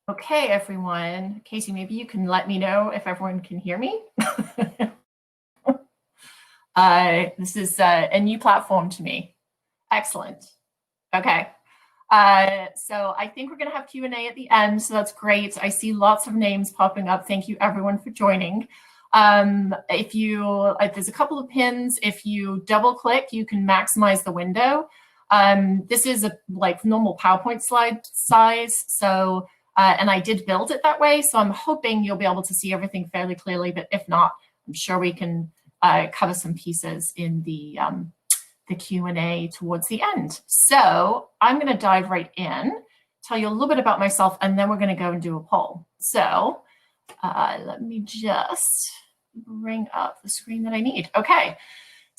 Okay, everyone. Casey, maybe you can let me know if everyone can hear me. This is a new platform to me. Excellent. Okay. So I think we're going to have Q&A at the end, so that's great. I see lots of names popping up. Thank you, everyone, for joining. There's a couple of pins. If you double click, you can maximize the window. This is a normal PowerPoint slide size, so and I did build it that way, so I'm hoping you'll be able to see everything fairly clearly, but if not, I'm sure we can cover some pieces in the Q&A towards the end. So I'm going to dive right in, tell you a little bit about myself, and then we're going to go and do a poll. So let me just bring up the screen that I need. Okay.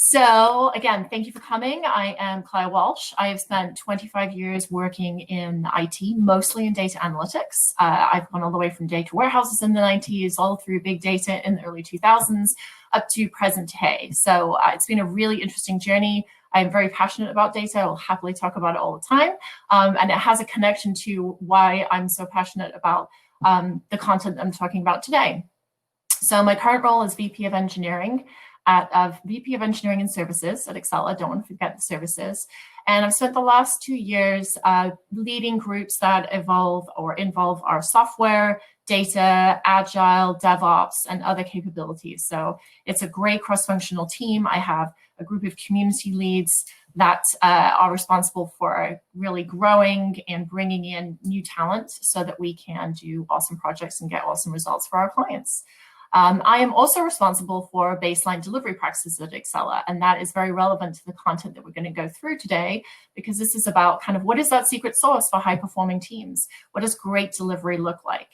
So again, thank you for coming. I am Claire Walsh. I have spent 25 years working in IT, mostly in data analytics. I've gone all the way from data warehouses in the 90s, all through big data in the early 2000s, up to present day. So it's been a really interesting journey. I'm very passionate about data. I'll happily talk about it all the time. And it has a connection to why I'm so passionate about the content I'm talking about today. So my current role is VP of Engineering VP of Engineering and Services at Excella. Don't want to forget the services. And I've spent the last 2 years leading groups that involve our software, data, Agile, DevOps, and other capabilities. So it's a great cross-functional team. I have a group of community leads that are responsible for really growing and bringing in new talent so that we can do awesome projects and get awesome results for our clients. I am also responsible for baseline delivery practices at Excella, and that is very relevant to the content that we're going to go through today, because this is about kind of what is that secret sauce for high-performing teams? What does great delivery look like?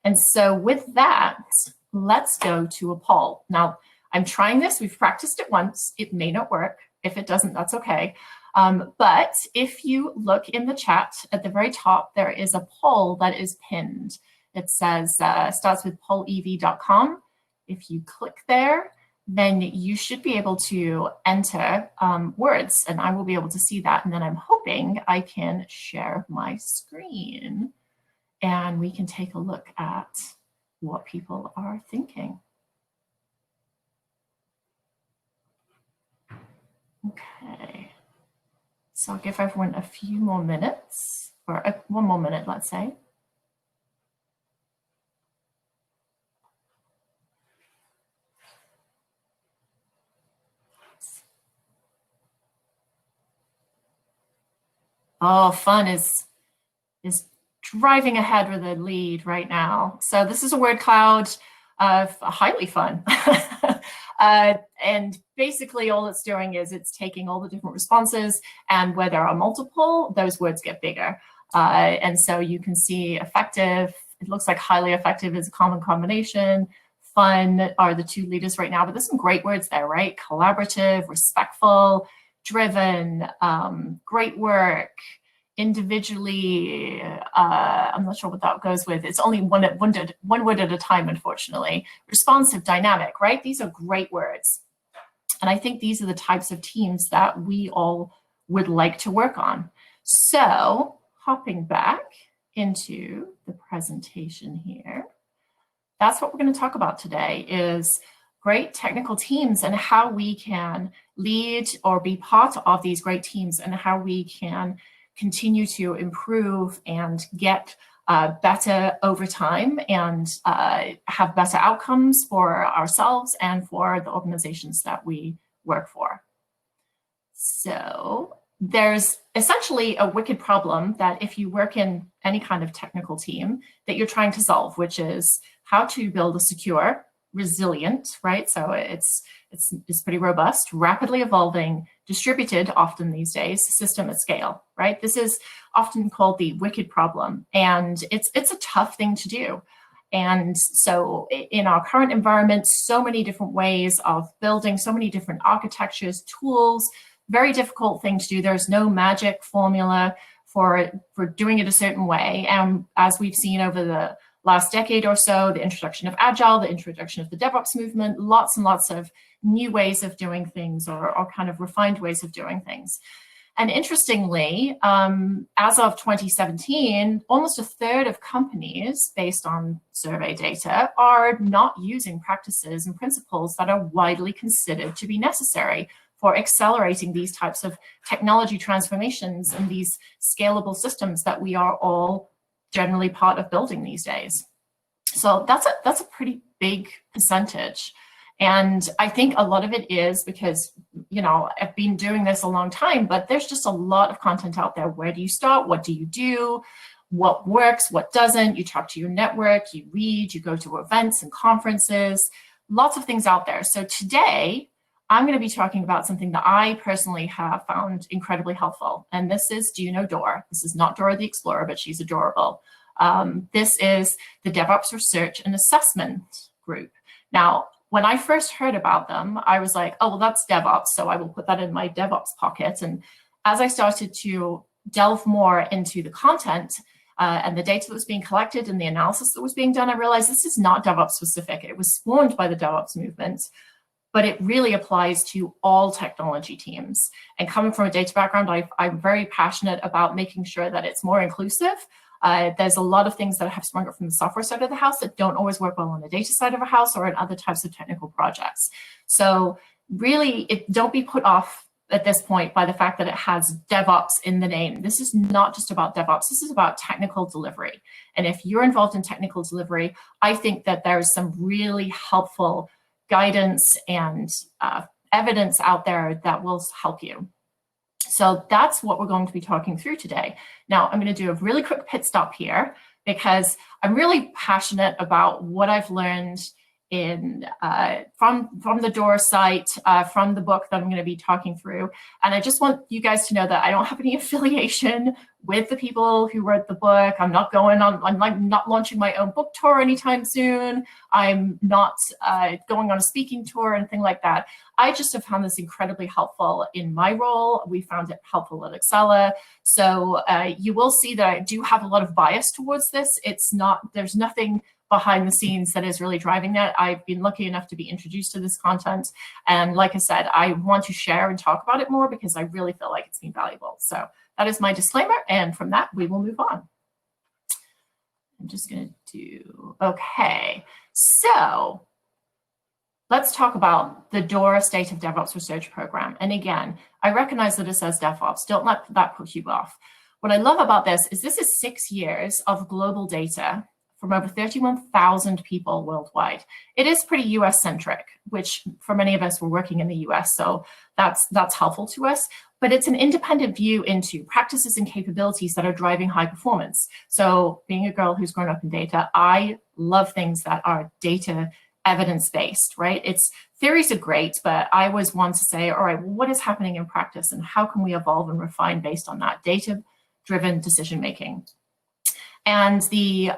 And so with that, let's go to a poll. Now, I'm trying this. We've practiced it once. It may not work. If it doesn't, that's okay. But if you look in the chat at the very top, there is a poll that is pinned. It says, starts with pollev.com. If you click there, then you should be able to enter words, and I will be able to see that. And then I'm hoping I can share my screen and we can take a look at what people are thinking. Okay, so I'll give everyone a few more minutes, or one more minute, let's say. Oh, fun is driving ahead with a lead right now. So this is a word cloud of highly fun. And basically all it's doing is it's taking all the different responses, and where there are multiple, those words get bigger. And so you can see effective, it looks like highly effective is a common combination. Fun are the two leaders right now, but there's some great words there, right? Collaborative, respectful, driven, great work, individually, I'm not sure what that goes with. It's only one word at a time, unfortunately. Responsive, dynamic, right? These are great words. And I think these are the types of teams that we all would like to work on. So hopping back into the presentation here, that's what we're going to talk about today, is great technical teams and how we can lead or be part of these great teams, and how we can continue to improve and get better over time, and have better outcomes for ourselves and for the organizations that we work for. So there's essentially a wicked problem that if you work in any kind of technical team that you're trying to solve, which is how to build a secure, resilient, right? So it's pretty robust, rapidly evolving, distributed often these days, system at scale, right? This is often called the wicked problem, and it's a tough thing to do. And so in our current environment, so many different ways of building, so many different architectures, tools, very difficult thing to do. There's no magic formula for doing it a certain way. And as we've seen over the last decade or so, the introduction of Agile, the introduction of the DevOps movement, lots and lots of new ways of doing things, or kind of refined ways of doing things. And interestingly, as of 2017, almost a third of companies, based on survey data, are not using practices and principles that are widely considered to be necessary for accelerating these types of technology transformations and these scalable systems that we are all generally part of building these days. So that's a pretty big percentage. And I think a lot of it is because, you know, I've been doing this a long time, but there's just a lot of content out there. Where do you start? What do you do? What works? What doesn't? You talk to your network, you read, you go to events and conferences, lots of things out there. So today, I'm going to be talking about something that I personally have found incredibly helpful. And this is, do you know DORA? This is not Dora the Explorer, but she's adorable. This is the DevOps Research and Assessment Group. Now, when I first heard about them, I was like, oh, well, that's DevOps, so I will put that in my DevOps pocket. And as I started to delve more into the content and the data that was being collected and the analysis that was being done, I realized this is not DevOps specific. It was spawned by the DevOps movement, but it really applies to all technology teams. And coming from a data background, I'm very passionate about making sure that it's more inclusive. There's a lot of things that have sprung up from the software side of the house that don't always work well on the data side of a house or in other types of technical projects. So really, don't be put off at this point by the fact that it has DevOps in the name. This is not just about DevOps, this is about technical delivery. And if you're involved in technical delivery, I think that there's some really helpful guidance and evidence out there that will help you. So that's what we're going to be talking through today. Now, I'm going to do a really quick pit stop here because I'm really passionate about what I've learned in from the DORA site, from the book that I'm going to be talking through. And I just want you guys to know that I don't have any affiliation with the people who wrote the book. I'm not launching my own book tour anytime soon. I'm not going on a speaking tour or anything like that. I just have found this incredibly helpful in my role. We found it helpful at Excella. So you will see that I do have a lot of bias towards this. There's nothing behind the scenes that is really driving that. I've been lucky enough to be introduced to this content. And like I said, I want to share and talk about it more because I really feel like it's been valuable. So that is my disclaimer. And from that, we will move on. I'm just going to do, okay. So let's talk about the DORA State of DevOps Research Program. And again, I recognize that it says DevOps. Don't let that put you off. What I love about this is 6 years of global data from over 31,000 people worldwide. It is pretty US centric, which for many of us, we're working in the US, so that's helpful to us. But it's an independent view into practices and capabilities that are driving high performance. So being a girl who's grown up in data, I love things that are data evidence-based, right? Theories are great, but I always want to say, all right, well, what is happening in practice and how can we evolve and refine based on that data-driven decision-making? And the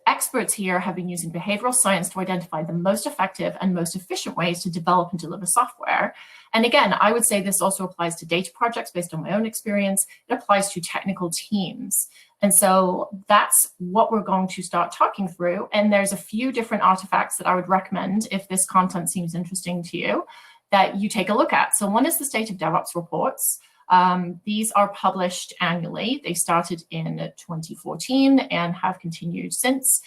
experts here have been using behavioral science to identify the most effective and most efficient ways to develop and deliver software. And again, I would say this also applies to data projects based on my own experience. It applies to technical teams. And so that's what we're going to start talking through. And there's a few different artifacts that I would recommend if this content seems interesting to you that you take a look at. So one is the State of DevOps reports. These are published annually. They started in 2014 and have continued since.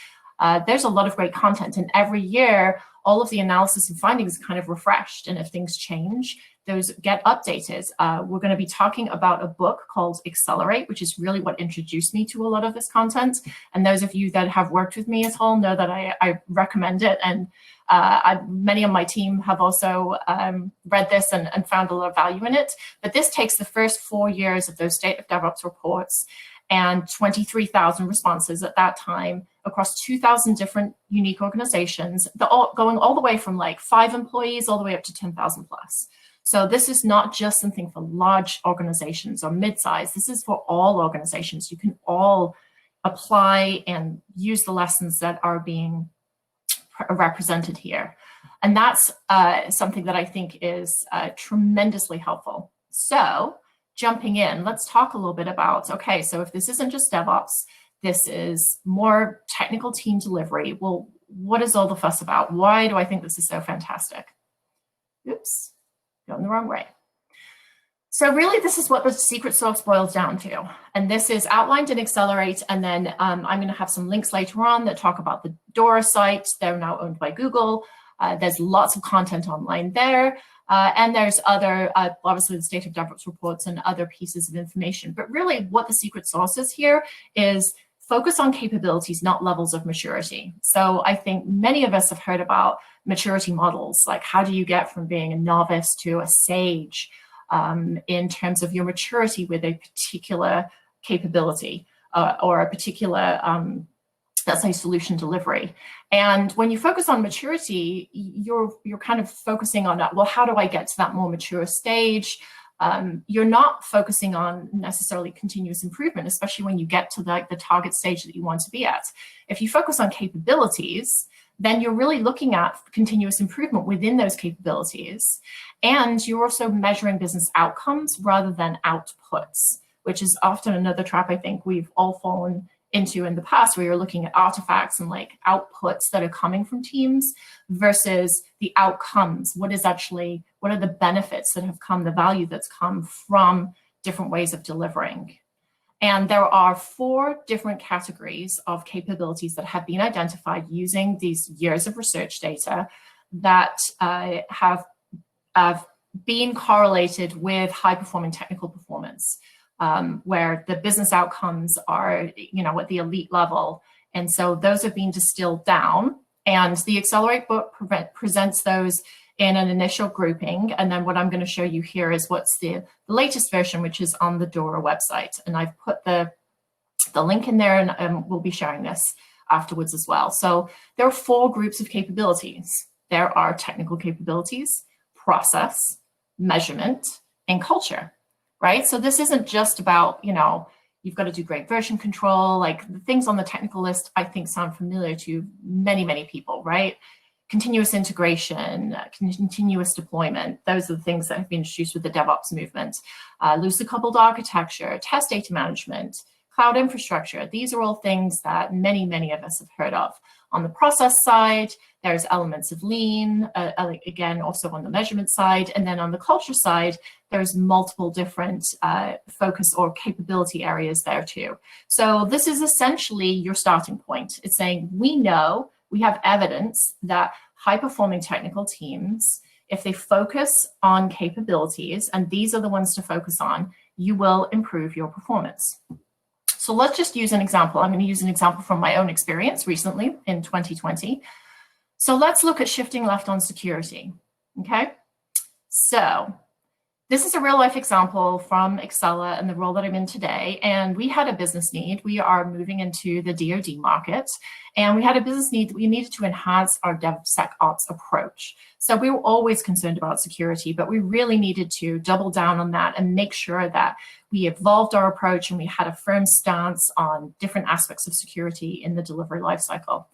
There's a lot of great content, and every year, all of the analysis and findings are kind of refreshed, and if things change, those get updated. We're going to be talking about a book called Accelerate, which is really what introduced me to a lot of this content, and those of you that have worked with me at all know that I recommend it, and many on my team have also read this and found a lot of value in it. But this takes the first 4 years of those State of DevOps reports and 23,000 responses at that time across 2,000 different unique organizations, going all the way from like 5 employees all the way up to 10,000 plus. So this is not just something for large organizations or mid-size. This is for all organizations. You can all apply and use the lessons that are being represented here. And that's something that I think is tremendously helpful. So jumping in, let's talk a little bit about, okay, so if this isn't just DevOps, this is more technical team delivery. Well, what is all the fuss about? Why do I think this is so fantastic? Oops, going the wrong way. So really, this is what the secret sauce boils down to. And this is outlined in Accelerate. And then I'm going to have some links later on that talk about the DORA site. They're now owned by Google. There's lots of content online there. And there's other, obviously, the State of DevOps reports and other pieces of information. But really, what the secret sauce is here is focus on capabilities, not levels of maturity. So I think many of us have heard about maturity models, like how do you get from being a novice to a sage in terms of your maturity with a particular capability or a particular, let's say, solution delivery. And when you focus on maturity, you're kind of focusing on, well, how do I get to that more mature stage? You're not focusing on necessarily continuous improvement, especially when you get to the target stage that you want to be at. If you focus on capabilities, then you're really looking at continuous improvement within those capabilities. And you're also measuring business outcomes rather than outputs, which is often another trap I think we've all fallen into in the past, where you're looking at artifacts and like outputs that are coming from teams versus the outcomes. What are the benefits that have come, the value that's come from different ways of delivering? And there are 4 different categories of capabilities that have been identified using these years of research data that have been correlated with high-performing technical performance, where the business outcomes are, at the elite level. And so those have been distilled down. And the Accelerate book presents those in an initial grouping. And then what I'm going to show you here is what's the latest version, which is on the DORA website. And I've put the link in there, and we'll be sharing this afterwards as well. So there are 4 groups of capabilities. There are technical capabilities, process, measurement, and culture, right? So this isn't just about, you've got to do great version control. Like the things on the technical list, I think sound familiar to many, many people, right? Continuous integration, continuous deployment. Those are the things that have been introduced with the DevOps movement. Loosely coupled architecture, test data management, cloud infrastructure. These are all things that many, many of us have heard of. On the process side, there's elements of lean, again, also on the measurement side. And then on the culture side, there's multiple different focus or capability areas there too. So this is essentially your starting point. It's saying, we have evidence that high-performing technical teams, if they focus on capabilities, and these are the ones to focus on, you will improve your performance. So let's just use an example. I'm going to use an example from my own experience recently in 2020. So let's look at shifting left on security, okay? So this is a real-life example from Excella and the role that I'm in today. And we had a business need. We are moving into the DoD market. And we had a business need that we needed to enhance our DevSecOps approach. So we were always concerned about security, but we really needed to double down on that and make sure that we evolved our approach and we had a firm stance on different aspects of security in the delivery lifecycle.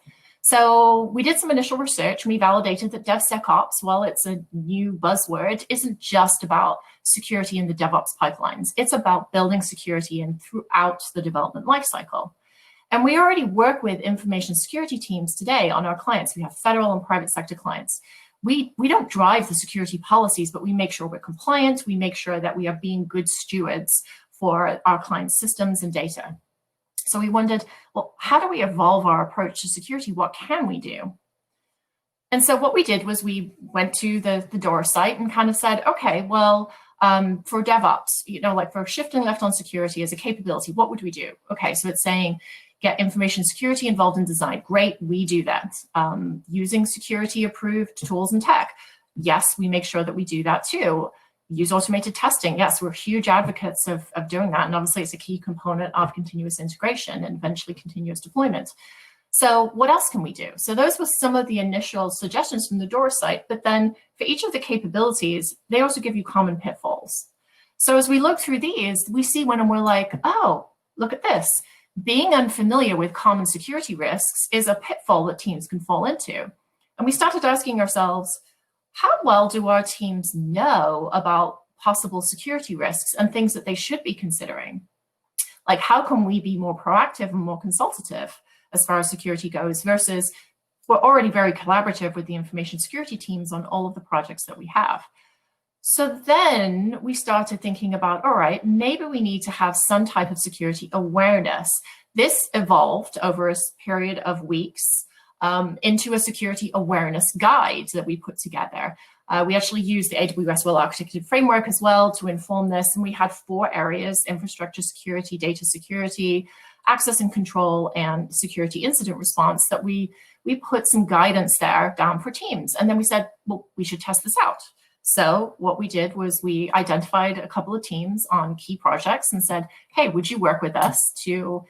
So we did some initial research and we validated that DevSecOps, while it's a new buzzword, isn't just about security in the DevOps pipelines. It's about building security in throughout the development lifecycle. And we already work with information security teams today on our clients. We have federal and private sector clients. We don't drive the security policies, but we make sure we're compliant. We make sure that we are being good stewards for our clients' systems and data. So we wondered, well, how do we evolve our approach to security? What can we do? And so what we did was we went to the DORA site and kind of said, okay, well, for DevOps, like for shifting left on security as a capability, what would we do? Okay, so it's saying, get information security involved in design. Great, we do that. Using security approved tools and tech. Yes, we make sure that we do that too. Use automated testing. Yes, we're huge advocates of doing that. And obviously it's a key component of continuous integration and eventually continuous deployment. So what else can we do? So those were some of the initial suggestions from the DORA site, but then for each of the capabilities, they also give you common pitfalls. So as we look through these, we see one and we're like, oh, look at this. Being unfamiliar with common security risks is a pitfall that teams can fall into. And we started asking ourselves, how well do our teams know about possible security risks and things that they should be considering? Like, how can we be more proactive and more consultative as far as security goes versus we're already very collaborative with the information security teams on all of the projects that we have. So then we started thinking about, all right, maybe we need to have some type of security awareness. This evolved over a period of weeks into a security awareness guide that we put together. We actually used the AWS well-architected framework as well to inform this. And we had 4 areas: infrastructure security, data security, access and control, and security incident response, that we put some guidance there down for teams. And then we said, well, we should test this out. So what we did was we identified a couple of teams on key projects and said, hey, would you work with us to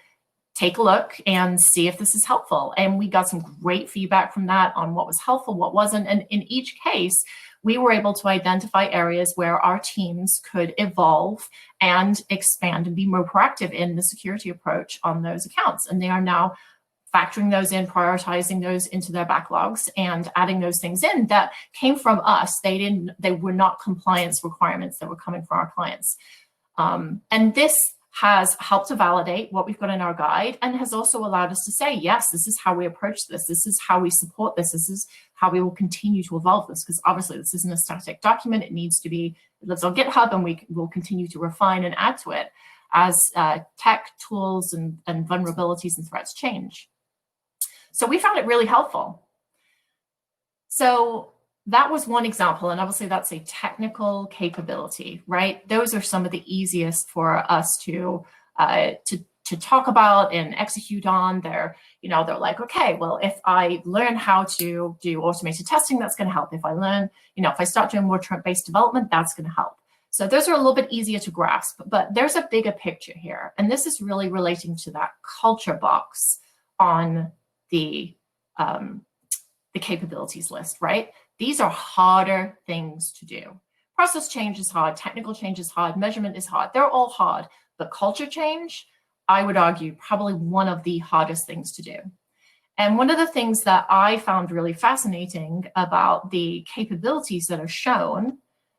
take a look and see if this is helpful? And we got some great feedback from that on what was helpful, what wasn't. And in each case, we were able to identify areas where our teams could evolve and expand and be more proactive in the security approach on those accounts. And they are now factoring those in, prioritizing those into their backlogs, and adding those things in that came from us. They were not compliance requirements that were coming from our clients. And this has helped to validate what we've got in our guide, and has also allowed us to say, yes, this is how we approach this. This is how we support this. This is how we will continue to evolve this, because obviously this isn't a static document. It needs to be, it lives on GitHub, and we will continue to refine and add to it as tech, tools, and vulnerabilities and threats change. So we found it really helpful. So that was one example, and obviously that's a technical capability, right? Those are some of the easiest for us to talk about and execute on. They're like, okay, well, if I learn how to do automated testing, that's going to help. If I learn, if I start doing more trunk-based development, that's going to help. So those are a little bit easier to grasp, but there's a bigger picture here, and this is really relating to that culture box on the capabilities list, right? These are harder things to do. Process change is hard, technical change is hard, measurement is hard. They're all hard, but culture change, I would argue, probably one of the hardest things to do. And one of the things that I found really fascinating about the capabilities that are shown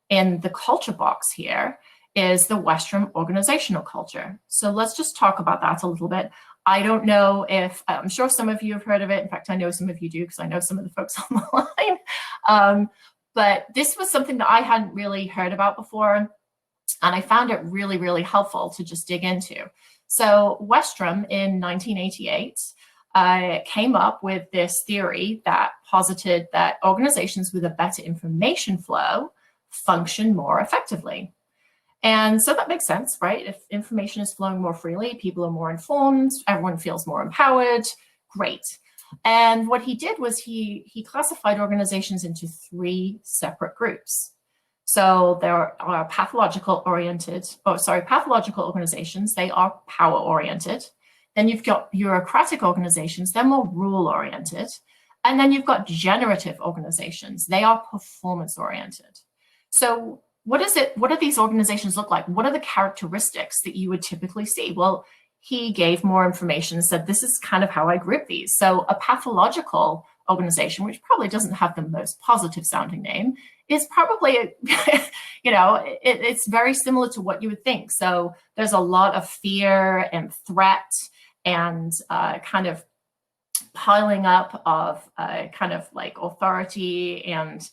in the culture box here is the Western organizational culture. So let's just talk about that a little bit. I don't know if, I'm sure some of you have heard of it. In fact, I know some of you do, because I know some of the folks on the line. But this was something that I hadn't really heard about before, and I found it really, really helpful to just dig into. So Westrum in 1988 came up with this theory that posited that organizations with a better information flow function more effectively. And so that makes sense, right? If information is flowing more freely, people are more informed, everyone feels more empowered, great. And what he did was he classified organizations into 3 separate groups. So there are pathological organizations, they are power oriented. Then you've got bureaucratic organizations, they're more rule oriented. And then you've got generative organizations, they are performance oriented. So what do these organizations look like? What are the characteristics that you would typically see? Well, he gave more information and said, this is kind of how I group these. So a pathological organization, which probably doesn't have the most positive sounding name, is probably, it's very similar to what you would think. So there's a lot of fear and threat and kind of piling up of kind of like authority and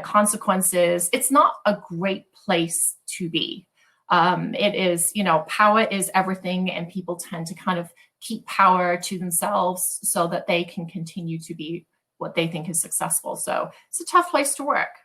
consequences. It's not a great place to be. It is, power is everything, and people tend to kind of keep power to themselves so that they can continue to be what they think is successful. So it's a tough place to work.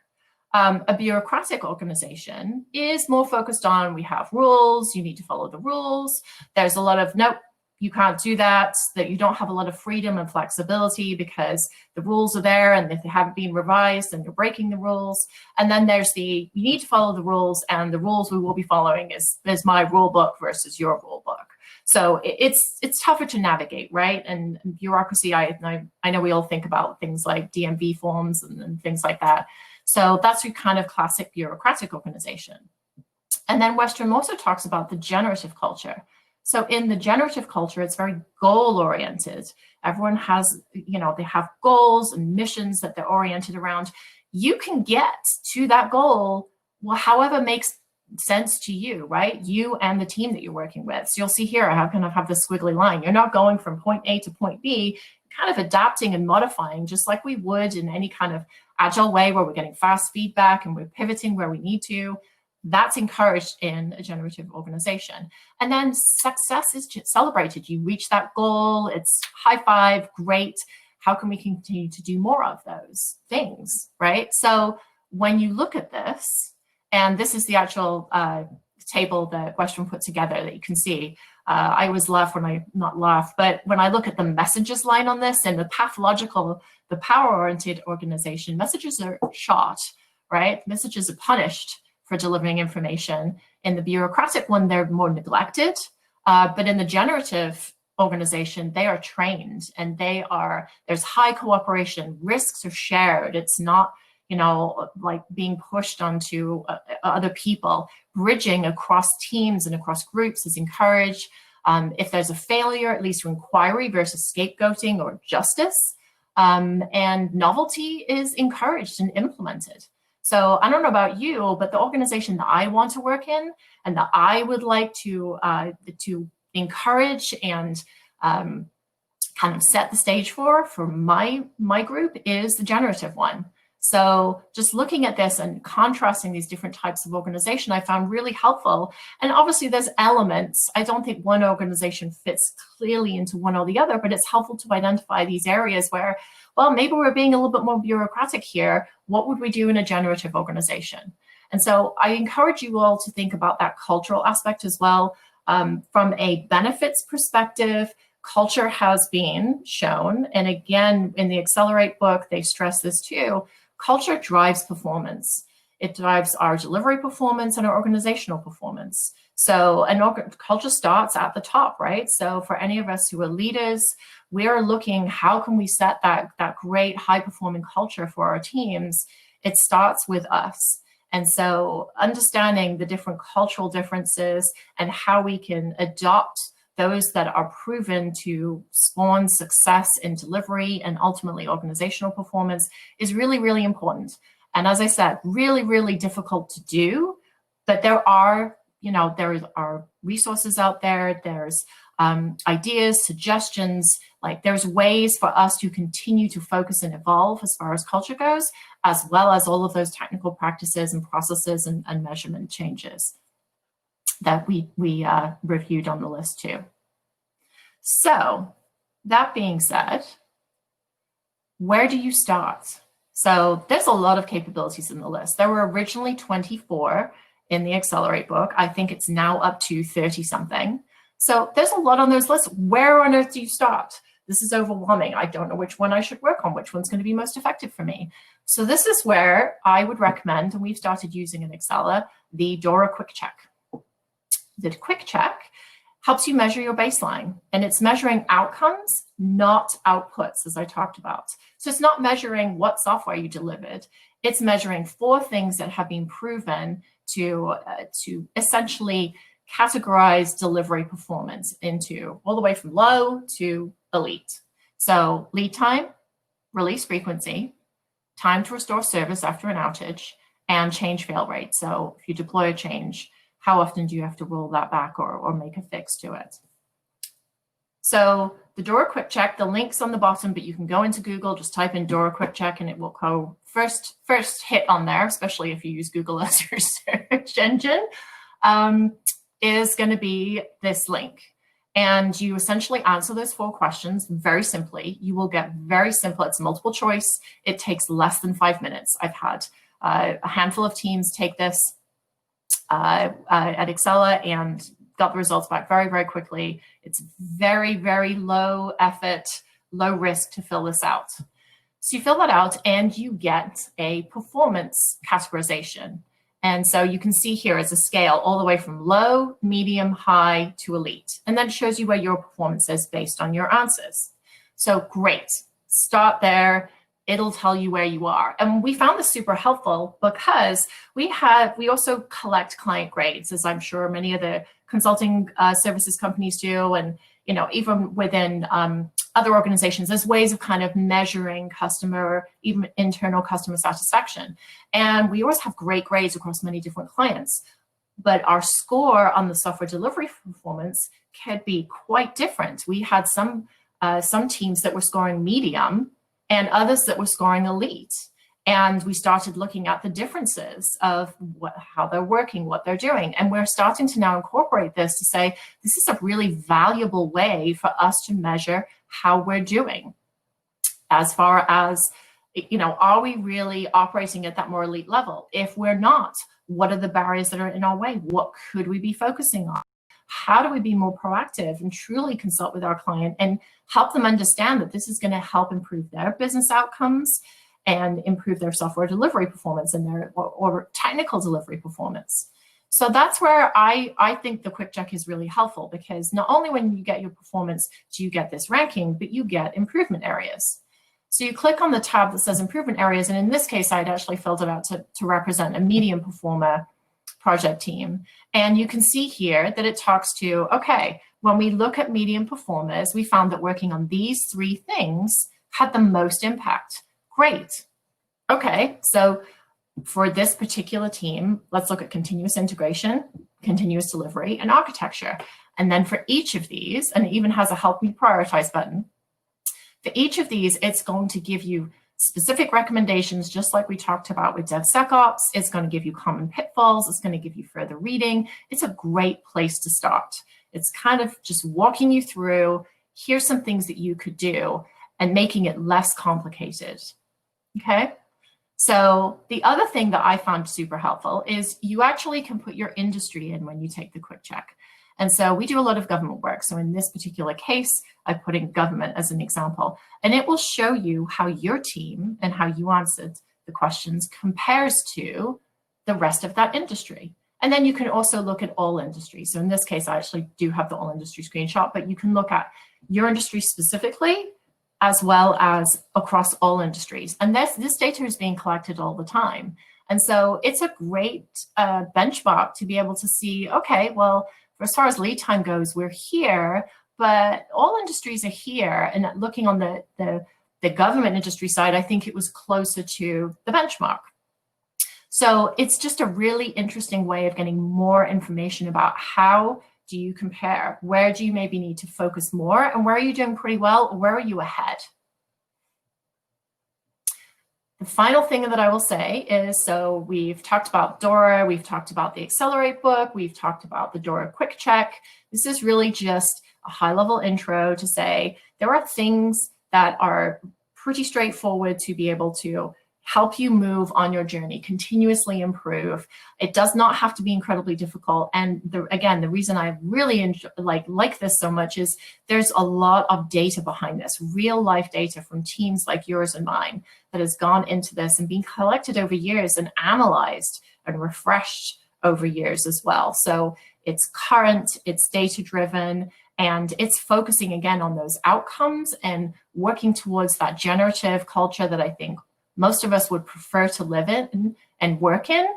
A bureaucratic organization is more focused on, we have rules, you need to follow the rules. There's a lot of, nope, you can't do that you don't have a lot of freedom and flexibility because the rules are there, and if they haven't been revised, then you're breaking the rules. And then there's you need to follow the rules, and the rules we will be following is my rule book versus your rule book. So it's tougher to navigate, right? And bureaucracy, I know we all think about things like DMV forms and things like that. So that's your kind of classic bureaucratic organization. And then Western also talks about the generative culture. So in the generative culture, it's very goal-oriented. Everyone has, they have goals and missions that they're oriented around. You can get to that goal, well, however makes sense to you, right? You and the team that you're working with. So you'll see here, I kind of have this squiggly line. You're not going from point A to point B, kind of adapting and modifying just like we would in any kind of agile way where we're getting fast feedback and we're pivoting where we need to. That's encouraged in a generative organization. And then success is celebrated. You reach that goal, it's high five, great. How can we continue to do more of those things, right? So when you look at this, and this is the actual table that Western put together that you can see. I always laugh when but when I look at the messages line on this and the pathological, the power-oriented organization, messages are shot, right? Messages are punished for delivering information. In the bureaucratic one, they're more neglected, but in the generative organization, they are trained and there's high cooperation, risks are shared. It's not, like being pushed onto other people. Bridging across teams and across groups is encouraged. If there's a failure, at least inquiry versus scapegoating or justice. And novelty is encouraged and implemented. So I don't know about you, but the organization that I want to work in and that I would like to encourage and kind of set the stage for my group is the generative one. So just looking at this and contrasting these different types of organization, I found really helpful. And obviously there's elements. I don't think one organization fits clearly into one or the other, but it's helpful to identify these areas where, well, maybe we're being a little bit more bureaucratic here. What would we do in a generative organization? And so I encourage you all to think about that cultural aspect as well. From a benefits perspective, culture has been shown. And again, in the Accelerate book, they stress this too. Culture drives performance. It drives our delivery performance and our organizational performance. So culture starts at the top, right? So for any of us who are leaders, we are looking, how can we set that great high-performing culture for our teams? It starts with us. And so understanding the different cultural differences and how we can adopt those that are proven to spawn success in delivery and ultimately organizational performance is really, really important. And as I said, really, really difficult to do, but there are resources out there, there's ideas, suggestions, like there's ways for us to continue to focus and evolve as far as culture goes, as well as all of those technical practices and processes and measurement changes that we reviewed on the list too. So that being said, where do you start? So there's a lot of capabilities in the list. There were originally 24 in the Accelerate book. I think it's now up to 30 something. So there's a lot on those lists. Where on earth do you start? This is overwhelming. I don't know which one I should work on, which one's going to be most effective for me. So this is where I would recommend, and we've started using in Excella, the DORA quick check. The quick check helps you measure your baseline, and it's measuring outcomes, not outputs, as I talked about. So it's not measuring what software you delivered. It's measuring 4 things that have been proven to essentially categorize delivery performance into all the way from low to elite. So lead time, release frequency, time to restore service after an outage, and change fail rate. So if you deploy a change, how often do you have to roll that back or make a fix to it? So the DORA quick check, the link's on the bottom, but you can go into Google, just type in DORA quick check and it will go first hit on there, especially if you use Google as your search engine, is going to be this link. And you essentially answer those 4 questions very simply. You will get very simple, it's multiple choice. It takes less than 5 minutes. I've had a handful of teams take this at Excella and got the results back very, very quickly. It's very, very low effort, low risk to fill this out. So you fill that out and you get a performance categorization. And so you can see here as a scale all the way from low, medium, high to elite. And then it shows you where your performance is based on your answers. So great, start there. It'll tell you where you are. And we found this super helpful because we also collect client grades, as I'm sure many of the consulting services companies do. And, even within other organizations, there's ways of kind of measuring even internal customer satisfaction. And we always have great grades across many different clients. But our score on the software delivery performance could be quite different. We had some teams that were scoring medium and others that were scoring elite. And we started looking at the differences of how they're working, what they're doing. And we're starting to now incorporate this to say, this is a really valuable way for us to measure how we're doing. As far as, are we really operating at that more elite level? If we're not, what are the barriers that are in our way? What could we be focusing on? How do we be more proactive and truly consult with our client and help them understand that this is going to help improve their business outcomes and improve their software delivery performance and their or technical delivery performance? So that's where I think the quick check is really helpful, because not only when you get your performance do you get this ranking, but you get improvement areas. So you click on the tab that says improvement areas, and in this case, I'd actually filled it out to represent a medium performer project team. And you can see here that it talks to, okay, when we look at medium performers, we found that working on these 3 things had the most impact. Great. Okay, so for this particular team, let's look at continuous integration, continuous delivery, and architecture. And then for each of these, and it even has a help me prioritize button, for each of these, it's going to give you specific recommendations, just like we talked about with DevSecOps. It's going to give you common pitfalls. It's going to give you further reading. It's a great place to start. It's kind of just walking you through, here's some things that you could do, and making it less complicated. Okay. So the other thing that I found super helpful is you actually can put your industry in when you take the quick check. And so we do a lot of government work. So in this particular case, I put in government as an example, and it will show you how your team and how you answered the questions compares to the rest of that industry. And then you can also look at all industries. So in this case, I actually do have the all industry screenshot, but you can look at your industry specifically, as well as across all industries. And this data is being collected all the time. And so it's a great benchmark to be able to see, okay, well, as far as lead time goes, we're here, but all industries are here. And looking on the government industry side, I think it was closer to the benchmark. So it's just a really interesting way of getting more information about how do you compare? Where do you maybe need to focus more? And where are you doing pretty well? Or where are you ahead? The final thing that I will say is, so we've talked about DORA, we've talked about the Accelerate book, we've talked about the DORA Quick Check. This is really just a high-level intro to say there are things that are pretty straightforward to be able to help you move on your journey, continuously improve. It does not have to be incredibly difficult. And again, the reason I really like this so much is there's a lot of data behind this, real life data from teams like yours and mine that has gone into this and been collected over years and analyzed and refreshed over years as well. So it's current, it's data driven, and it's focusing again on those outcomes and working towards that generative culture that I think most of us would prefer to live in and work in,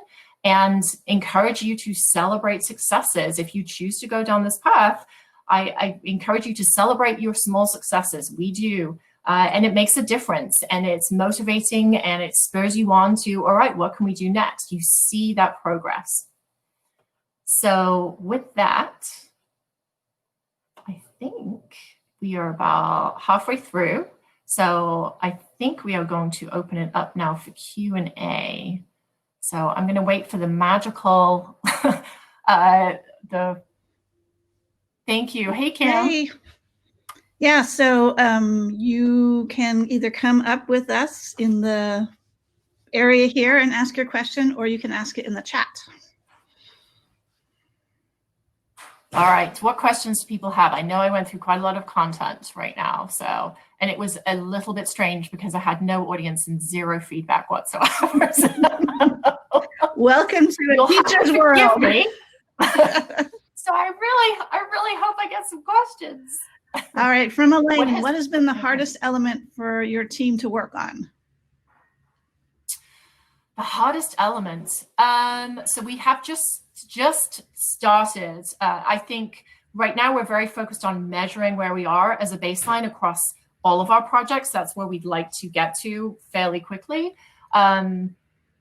and encourage you to celebrate successes. If you choose to go down this path, I encourage you to celebrate your small successes. We do, and it makes a difference, and it's motivating, and it spurs you on to, all right, what can we do next? You see that progress. So with that, I think we are about halfway through. So I think we are going to open it up now for Q&A. So I'm going to wait for the magical, thank you. Hey, Kim. Hey. Yeah, so you can either come up with us in the area here and ask your question, or you can ask it in the chat. All right, what questions do people have? I know I went through quite a lot of content right now, so, and it was a little bit strange because I had no audience and zero feedback whatsoever. Welcome to the teacher's world. So I really hope I get some questions. All right, from Elaine, what has been the hardest element for your team to work on? The hardest element. So we have just started. I think right now we're very focused on measuring where we are as a baseline across all of our projects. That's where we'd like to get to fairly quickly.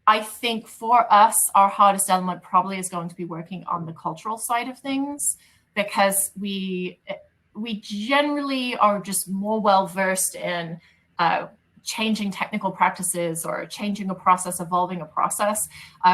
I think for us, our hardest element probably is going to be working on the cultural side of things, because we generally are just more well-versed in changing technical practices or changing a process, evolving a process.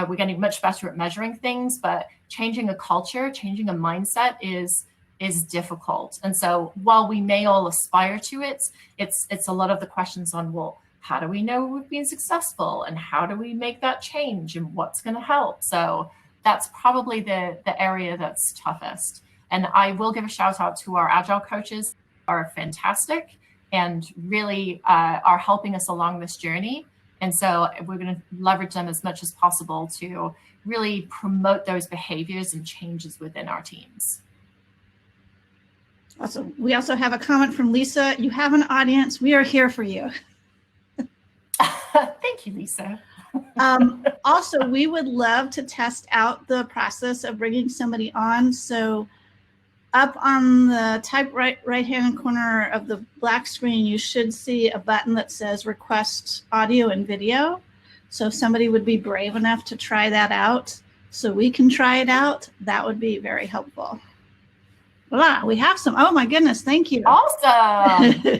We're getting much better at measuring things, but changing a culture, changing a mindset is difficult. And so while we may all aspire to it, it's a lot of the questions on, well, how do we know we've been successful, and how do we make that change, and what's going to help? So that's probably the area that's toughest. And I will give a shout out to our Agile coaches, who are fantastic and really are helping us along this journey. And so we're going to leverage them as much as possible to really promote those behaviors and changes within our teams. Awesome. We also have a comment from Lisa. You have an audience. We are here for you. Thank you, Lisa. Also, we would love to test out the process of bringing somebody on. So up on the top right-hand corner of the black screen, you should see a button that says request audio and video. So if somebody would be brave enough to try that out so we can try it out, that would be very helpful. Voila, we have some. Oh my goodness, thank you. Awesome.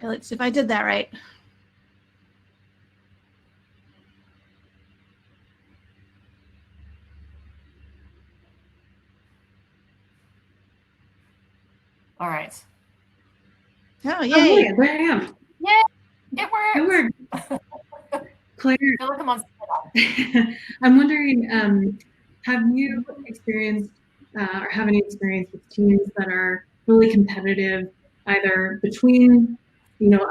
Let's see if I did that right. All right. Oh, yay. Oh, yeah, there I am. Yeah, it worked. It worked. Claire, I feel like I'm on. I'm wondering, have you experienced or have any experience with teams that are really competitive, either between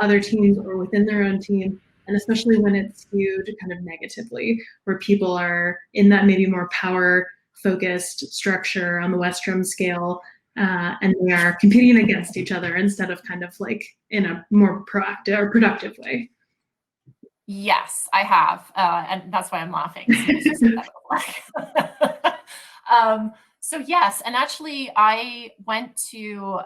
other teams or within their own team, and especially when it's skewed kind of negatively, where people are in that maybe more power-focused structure on the Westrom scale, and they are competing against each other instead of kind of like in a more proactive or productive way? Yes, I have, and that's why I'm laughing. So yes, and actually I went to,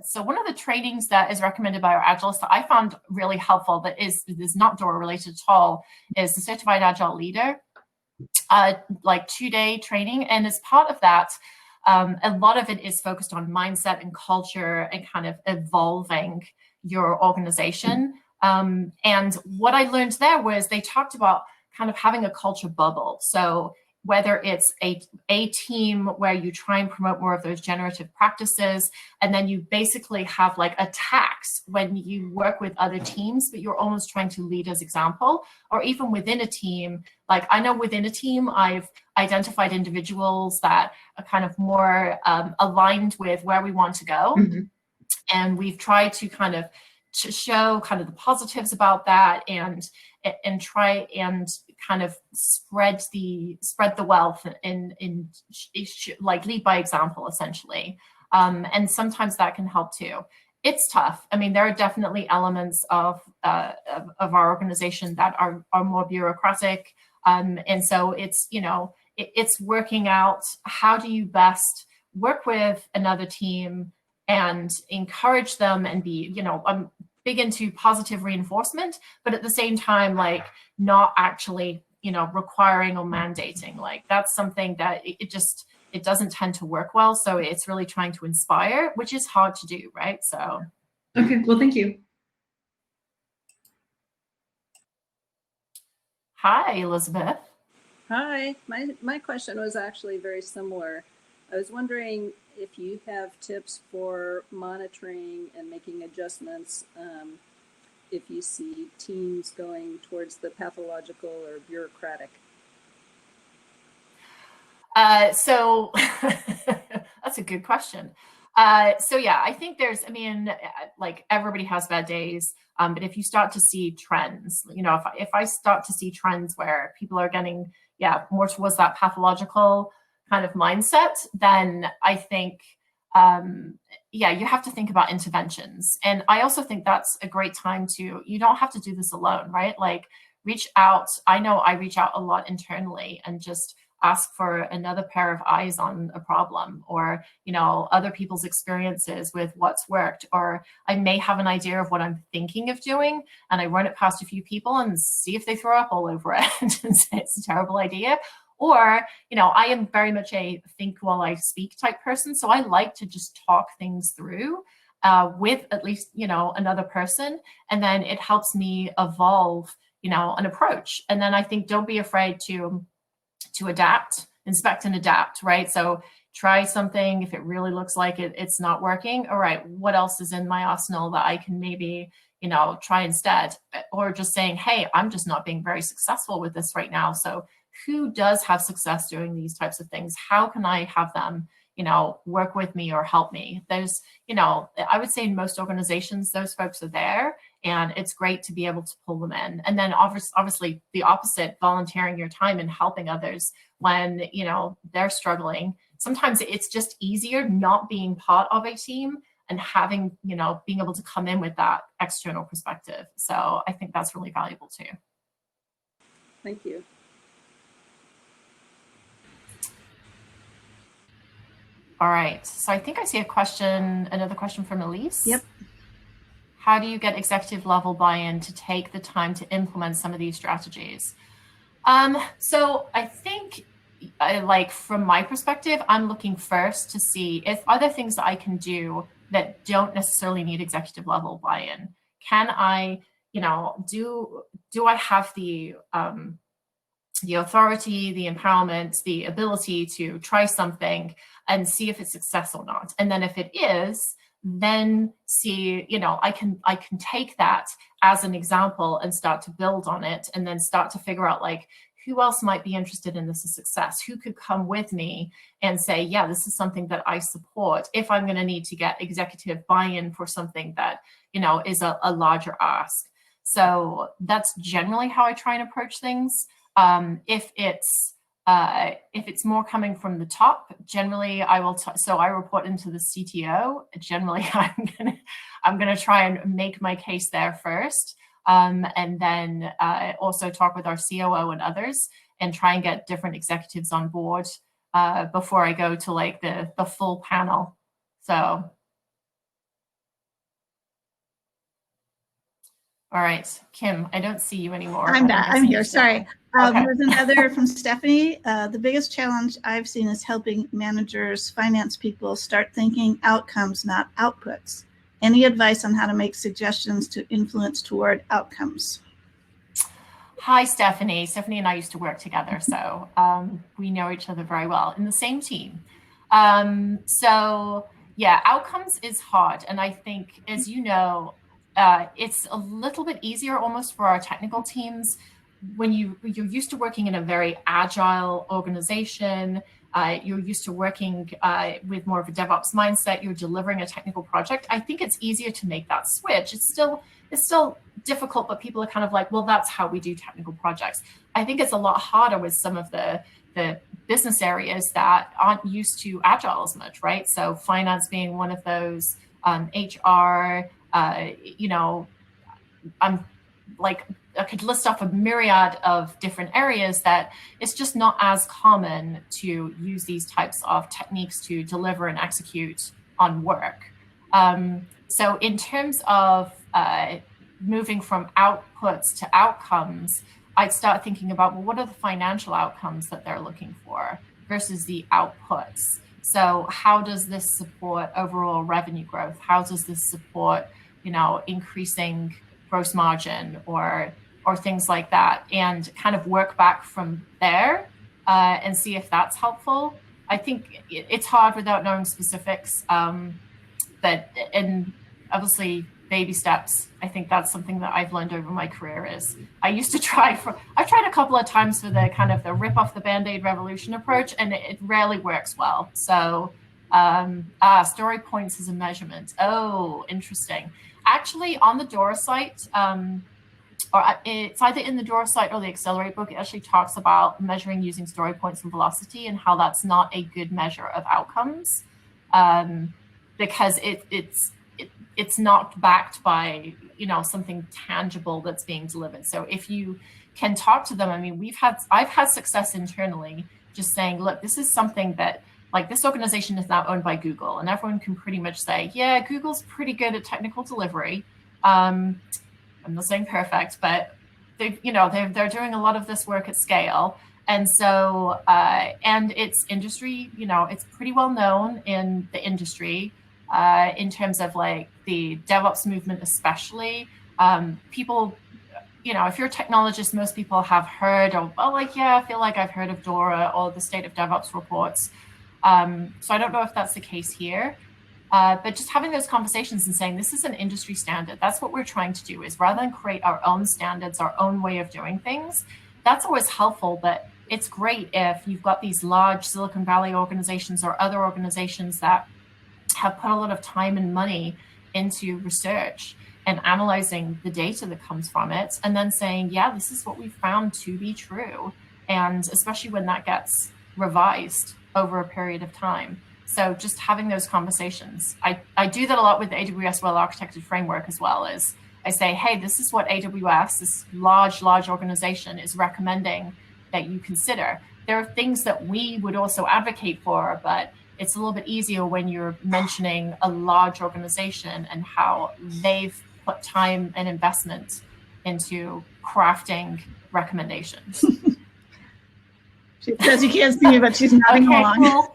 so one of the trainings that is recommended by our Agilists that I found really helpful, that is not DORA related at all, is the Certified Agile Leader, like 2-day training. And as part of that, a lot of it is focused on mindset and culture and kind of evolving your organization. And what I learned there was they talked about kind of having a culture bubble. So whether it's a team where you try and promote more of those generative practices, and then you basically have like a tax when you work with other teams, but you're almost trying to lead as example, or even within a team. Like I know within a team, I've identified individuals that are kind of more aligned with where we want to go. Mm-hmm. And we've tried to kind of show kind of the positives about that and try and kind of spread the wealth in like lead by example, essentially. And sometimes that can help too. It's tough. I mean, there are definitely elements of our organization that are more bureaucratic. And so it's, it's working out how do you best work with another team and encourage them and be, I'm big into positive reinforcement, but at the same time, like not actually, requiring or mandating. Like that's something that it doesn't tend to work well. So it's really trying to inspire, which is hard to do, right? So. Okay, well, thank you. Hi, Elizabeth. Hi, my question was actually very similar. I was wondering if you have tips for monitoring and making adjustments if you see teams going towards the pathological or bureaucratic. So that's a good question. So yeah, I think like everybody has bad days, but if you start to see trends, if I start to see trends where people are getting, more towards that pathological kind of mindset, then I think, you have to think about interventions. And I also think that's a great time you don't have to do this alone, right? Like reach out. I know I reach out a lot internally and just ask for another pair of eyes on a problem, or, other people's experiences with what's worked, or I may have an idea of what I'm thinking of doing and I run it past a few people and see if they throw up all over it and say it's a terrible idea. Or, I am very much a think while I speak type person. So I like to just talk things through with at least, another person. And then it helps me evolve, an approach. And then I think don't be afraid to adapt, inspect and adapt, right? So try something. If it really looks like it's not working, all right, what else is in my arsenal that I can maybe, try instead? Or just saying, hey, I'm just not being very successful with this right now. So who does have success doing these types of things? How can I have them, work with me or help me? There's, I would say in most organizations, those folks are there, and it's great to be able to pull them in. And then obviously the opposite, volunteering your time and helping others when, they're struggling. Sometimes it's just easier not being part of a team and having, being able to come in with that external perspective. So I think that's really valuable too. Thank you. All right, so I think I see another question from Elise. Yep. How do you get executive level buy-in to take the time to implement some of these strategies? So I think, from my perspective, I'm looking first to see if other things that I can do that don't necessarily need executive level buy-in. Can I, do I have the authority, the empowerment, the ability to try something and see if it's success or not? And then if it is, then see, I can take that as an example and start to build on it, and then start to figure out who else might be interested in this as success, who could come with me and say, yeah, this is something that I support if I'm going to need to get executive buy-in for something that, is a larger ask. So that's generally how I try and approach things. If it's more coming from the top, generally I will. So I report into the CTO. Generally, I'm gonna try and make my case there first, and then also talk with our COO and others, and try and get different executives on board before I go to the full panel. So. All right, Kim, I don't see you anymore. I'm here, sorry. Okay. There's another from Stephanie. The biggest challenge I've seen is helping managers, finance people start thinking outcomes, not outputs. Any advice on how to make suggestions to influence toward outcomes? Hi, Stephanie. Stephanie and I used to work together, so we know each other very well in the same team. So yeah, outcomes is hard. And I think, as you know, it's a little bit easier almost for our technical teams when you're used to working in a very agile organization. You're used to working with more of a DevOps mindset. You're delivering a technical project. I think it's easier to make that switch. It's still difficult, but people are kind of like, well, that's how we do technical projects. I think it's a lot harder with some of the business areas that aren't used to Agile as much, right? So finance being one of those, HR. I could list off a myriad of different areas that it's just not as common to use these types of techniques to deliver and execute on work. So in terms of moving from outputs to outcomes, I'd start thinking about, well, what are the financial outcomes that they're looking for versus the outputs? So how does this support overall revenue growth? How does this support, increasing gross margin or things like that, and kind of work back from there and see if that's helpful. I think it's hard without knowing specifics, but obviously baby steps. I think that's something that I've learned over my career. Is I've tried a couple of times for the kind of the rip off the Band-Aid revolution approach, and it rarely works well. So story points as a measurement. Oh, interesting. Actually, on the DORA site, or it's either in the DORA site or the Accelerate book, it actually talks about measuring using story points and velocity, and how that's not a good measure of outcomes, because it's not backed by something tangible that's being delivered. So if you can talk to them, I mean, I've had success internally just saying, look, this is something that, like, this organization is now owned by Google, and everyone can pretty much say, yeah, Google's pretty good at technical delivery. I'm not saying perfect, but they're doing a lot of this work at scale. And so, and it's industry, it's pretty well known in the industry. in terms of like the DevOps movement, especially. People, you know, if you're a technologist, most people have heard of, oh, like, yeah, I feel like I've heard of DORA or the State of DevOps reports. So I don't know if that's the case here. But just having those conversations and saying this is an industry standard, that's what we're trying to do, is rather than create our own standards, our own way of doing things, that's always helpful. But it's great if you've got these large Silicon Valley organizations or other organizations that have put a lot of time and money into research and analyzing the data that comes from it, and then saying, yeah, this is what we found to be true. And especially when that gets revised over a period of time. So just having those conversations. I do that a lot with the AWS well-architected framework as well. As I say, hey, this is what AWS, this large organization, is recommending that you consider. There are things that we would also advocate for, but it's a little bit easier when you're mentioning a large organization and how they've put time and investment into crafting recommendations. She says you can't see me, but she's nodding along. Cool.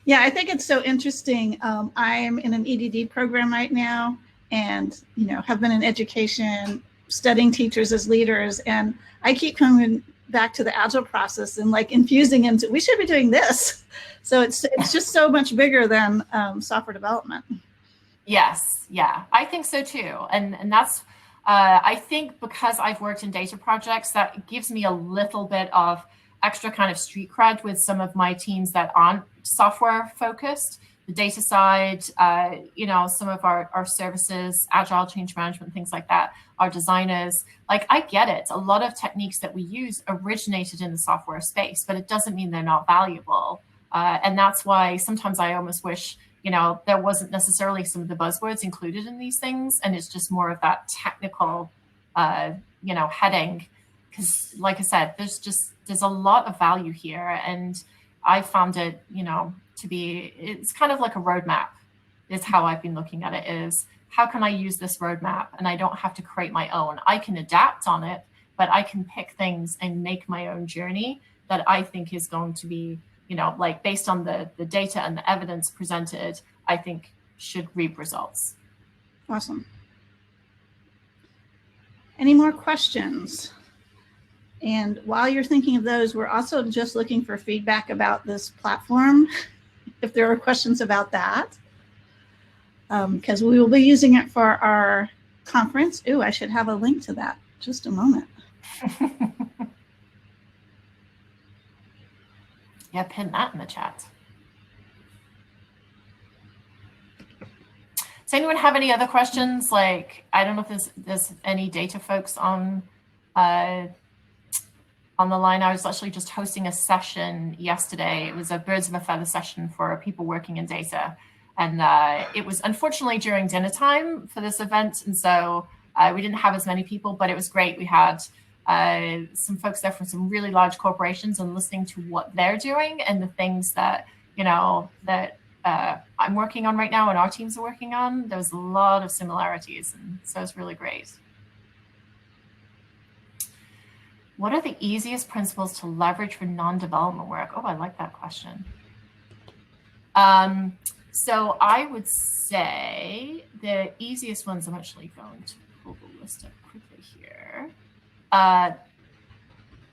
Yeah, I think it's so interesting. I'm in an EDD program right now, and have been in education, studying teachers as leaders, and I keep coming back to the Agile process and like infusing into, we should be doing this. So it's just so much bigger than software development. Yes, yeah, I think so too, and that's. I think because I've worked in data projects, that gives me a little bit of extra kind of street cred with some of my teams that aren't software focused. The data side, some of our services, Agile change management, things like that, our designers, like I get it. A lot of techniques that we use originated in the software space, but it doesn't mean they're not valuable. And that's why sometimes I almost wish there wasn't necessarily some of the buzzwords included in these things, and it's just more of that technical, heading. Because, like I said, there's a lot of value here, and I found it, to be, it's kind of like a roadmap. Is how I've been looking at it. Is how can I use this roadmap, and I don't have to create my own. I can adapt on it, but I can pick things and make my own journey that I think is going to be, like based on the data and the evidence presented, I think should reap results. Awesome. Any more questions? And while you're thinking of those, we're also just looking for feedback about this platform, if there are questions about that, because we will be using it for our conference. Ooh, I should have a link to that. Just a moment. Yeah, pin that in the chat. Does anyone have any other questions? Like, I don't know if there's any data folks on the line. I was actually just hosting a session yesterday. It was a birds of a feather session for people working in data. And it was unfortunately during dinner time for this event. And so we didn't have as many people, but it was great. We had some folks there from some really large corporations, and listening to what they're doing and the things that, that I'm working on right now and our teams are working on. There was a lot of similarities, and so it's really great. What are the easiest principles to leverage for non-development work? Oh, I like that question. So I would say the easiest ones, I'm actually going to pull the list up quickly here.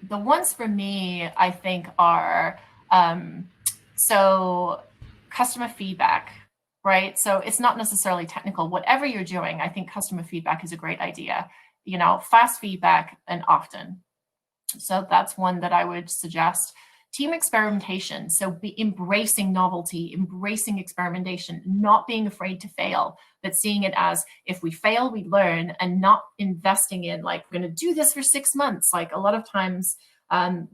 The ones for me, I think, are so customer feedback, right? So it's not necessarily technical. Whatever you're doing, I think customer feedback is a great idea. Fast feedback and often. So that's one that I would suggest. Team experimentation. So be embracing novelty, embracing experimentation, not being afraid to fail, but seeing it as if we fail, we learn, and not investing in like, we're going to do this for 6 months. Like a lot of times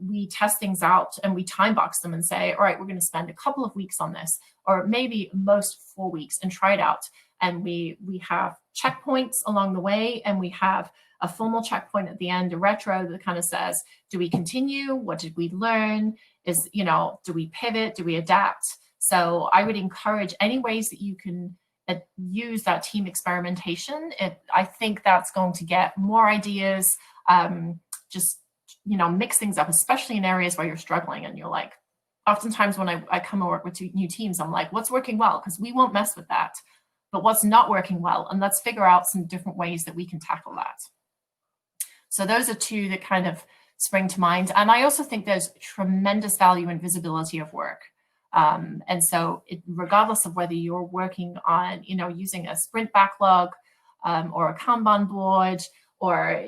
we test things out and we time box them and say, all right, we're going to spend a couple of weeks on this, or maybe most 4 weeks, and try it out. And we have checkpoints along the way, and we have a formal checkpoint at the end, a retro that kind of says, do we continue? What did we learn? Do we pivot? Do we adapt? So I would encourage any ways that you can use that team experimentation. I think that's going to get more ideas, mix things up, especially in areas where you're struggling and you're like, oftentimes when I come and work with new teams, I'm like, what's working well? Because we won't mess with that. But what's not working well? And let's figure out some different ways that we can tackle that. So those are two that kind of spring to mind. And I also think there's tremendous value in visibility of work. And so regardless of whether you're working on, using a sprint backlog or a Kanban board, or,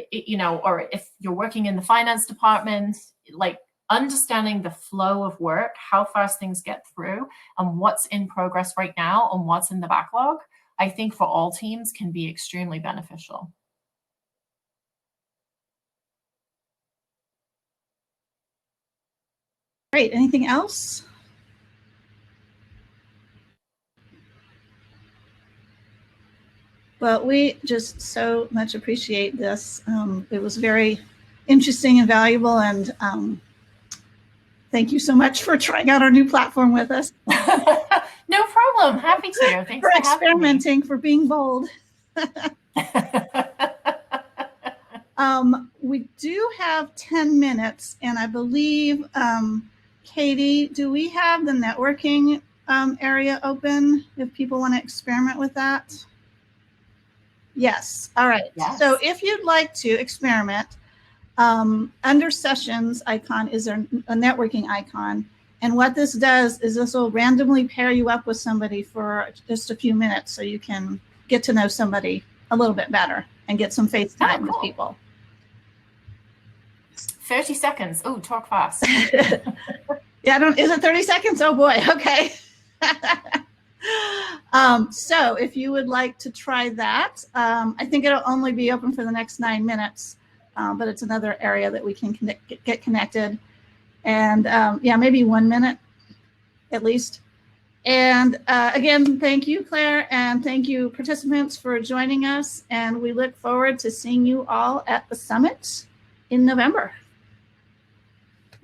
or if you're working in the finance department, like understanding the flow of work, how fast things get through and what's in progress right now and what's in the backlog, I think for all teams can be extremely beneficial. Great. Anything else? Well, we just so much appreciate this. It was very interesting and valuable, and thank you so much for trying out our new platform with us. No problem. Happy to. Thanks for experimenting, for being bold. We do have 10 minutes, and I believe, Katie, do we have the networking area open if people want to experiment with that? Yes. All right. Yes. So if you'd like to experiment, under sessions icon is a networking icon. And what this does is this will randomly pair you up with somebody for just a few minutes so you can get to know somebody a little bit better and get some face time with people. 30 seconds. Oh, talk fast. Yeah, is it 30 seconds? Oh boy. Okay. So if you would like to try that, I think it'll only be open for the next 9 minutes, but it's another area that we can get connected. And yeah, maybe 1 minute at least. And again, thank you, Claire, and thank you, participants, for joining us. And we look forward to seeing you all at the summit in November.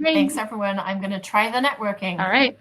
Thanks, everyone. I'm going to try the networking. All right.